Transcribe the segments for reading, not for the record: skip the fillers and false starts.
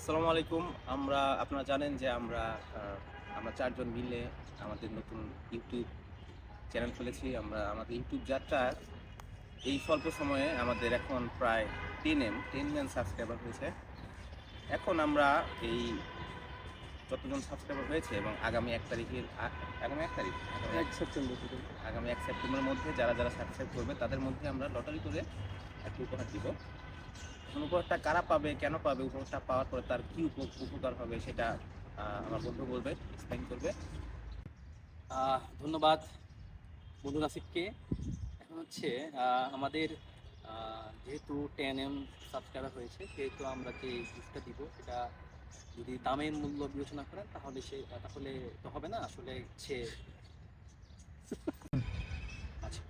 আসসালামু আলাইকুম। আপনারা জানেন যে আমরা চারজন মিলে আমাদের নতুন ইউটিউব চ্যানেল খুলেছি। আমাদের ইউটিউব যাত্রা এই স্বল্প সময়ে আমাদের এখন প্রায় 10 মিলিয়ন সাবস্ক্রাইবার হয়েছে। এখন আমরা এই যতজন সাবস্ক্রাইবার হয়েছে এবং আগামী 1 তারিখের আগামী 1 তারিখ 1 সেপ্টেম্বর থেকে আগামী 1 সেপ্টেম্বরের মধ্যে যারা সাবস্ক্রাইব করবে তাদের মধ্যে আমরা লটারি করে একটা উপহার দিব। উপহারটা কারা পাবে, কেন পাবে, উপহারটা পাওয়ার পরে তার কি উপকার হবে সেটা আমার বন্ধু বলবে, এক্সপ্লেইন করবে। ধন্যবাদ বন্ধু নাসিবকে। এখন হচ্ছে আমাদের যেহেতু 10M সাবস্ক্রাইবার হয়েছে, সেহেতু আমরা যে গিফটটা দিব সেটা যদি দামের মূল্য বিবেচনা করেন তাহলে তাহলে তো হবে না। আসলে হচ্ছে আচ্ছা,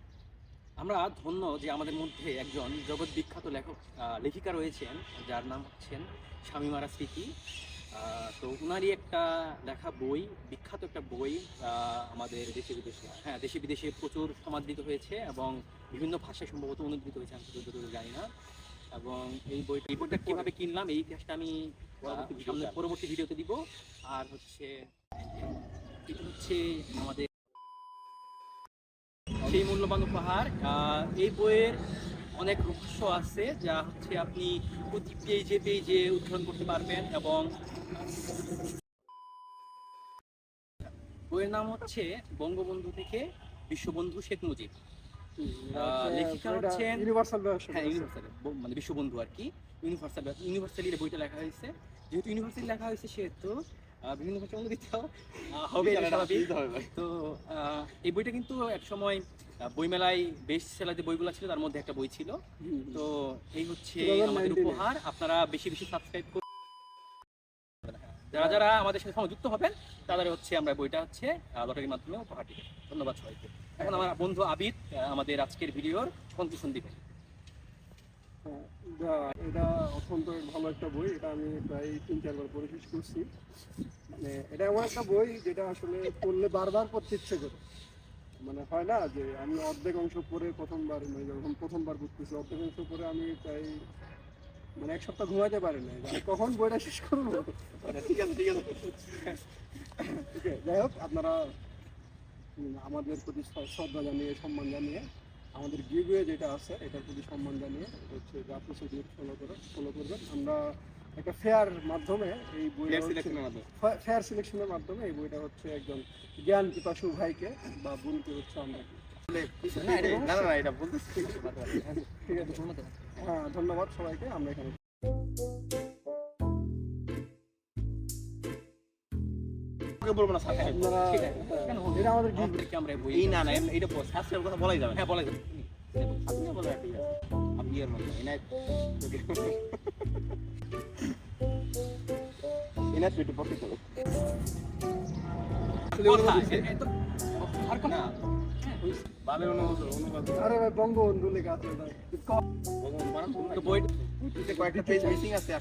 আমরা ধন্য যে আমাদের মধ্যে একজন জগৎ বিখ্যাত লেখিকা রয়েছেন, যার নাম হচ্ছেন শামীমারা স্মৃতি। তো উনারই একটা লেখা বই, বিখ্যাত একটা বই, আমাদের দেশে বিদেশে প্রচুর সমাদৃত হয়েছে এবং বিভিন্ন ভাষায় সম্ভবত অনুদিত হয়েছে, আমি যতদূর জানি না। এবং এই বইটা কীভাবে কিনলাম এই ইতিহাসটা আমি পরবর্তী ভিডিওতে দিব। আর হচ্ছে এটা হচ্ছে আমাদের সেই মূল্যবান উপহার। এই বইয়ের অনেক রহস্য আছে যা হচ্ছে আপনি প্রতি পেজে উদ্ধারণ করতে পারবেন। এবং বইয়ের নাম হচ্ছে বঙ্গবন্ধু থেকে বিশ্ববন্ধু শেখ মুজিব। লেখিকা হচ্ছেন মানে বিশ্ববন্ধু আর কি, ইউনিভার্সালি বইটা লেখা হয়েছে। যেহেতু ইউনিভার্সালি লেখা হয়েছে সেহেতু বিভিন্ন ভাষা অনুদিত হবে। তো এই বইটা কিন্তু এক সময় বইমেলায় বেস্ট সেলার যে বইগুলো ছিল তার মধ্যে একটা বই ছিল। তো এই হচ্ছে আমাদের উপহার। আপনারা বেশি সাবস্ক্রাইব করুন। যারা আমাদের সাথে সংযুক্ত হবেন তাদের হচ্ছে আমরা বইটা হচ্ছে লটারির মাধ্যমে উপহার দিবেন। ধন্যবাদ সবাইকে। এখন আমার বন্ধু আবিদ আমাদের আজকের ভিডিওর কনক্লুশন দিবেন। এটা অত্যন্ত ভালো একটা বই। এটা আমি প্রায় 3-4 বার পড়ে শেষ করছি। মানে এটা এমন একটা বই যেটা আসলে পড়লে বারবার পড়তে ইচ্ছে করে। মানে হয় না যে আমি অর্ধেক অংশ পড়ে প্রথমবার, মানে যখন প্রথমবার পড়তেছি অর্ধেক অংশ পড়ে আমি প্রায় মানে 1 সপ্তাহ ঘুমাইতে পারি না, কখন বইটা শেষ করবো। ঠিক আছে যাই হোক, আপনারা আমাদের প্রতি শ্রদ্ধা জানিয়ে, সম্মান জানিয়ে, আমাদের গিভওয়ে যেটা আছে এটার প্রতি সম্মান জানিয়ে হচ্ছে যা প্রসিডিউর ফলো করবেন। আমরা একটা ফেয়ার মাধ্যমে এই বইটা ফেয়ার সিলেকশনের মাধ্যমে এই বইটা হচ্ছে একজন জ্ঞান পিপাসু ভাইকে বা বোনকে হচ্ছে আমরা ঠিক আছে। হ্যাঁ, ধন্যবাদ সবাইকে। আমরা এখানে বলবো না স্যার, এটা আমাদের এই না এটা সাবস্ক্রাইব কথা বলাই যাবে। হ্যাঁ, বলা যাবে। আপনি বলে আপনি এর মতো এনা পেটে পকেট হবে আরে ভাই, বঙ্গবন্ধু লেখা আছে। বঙ্গবন্ধু কয়েকটা পেজ মিসিং আছে।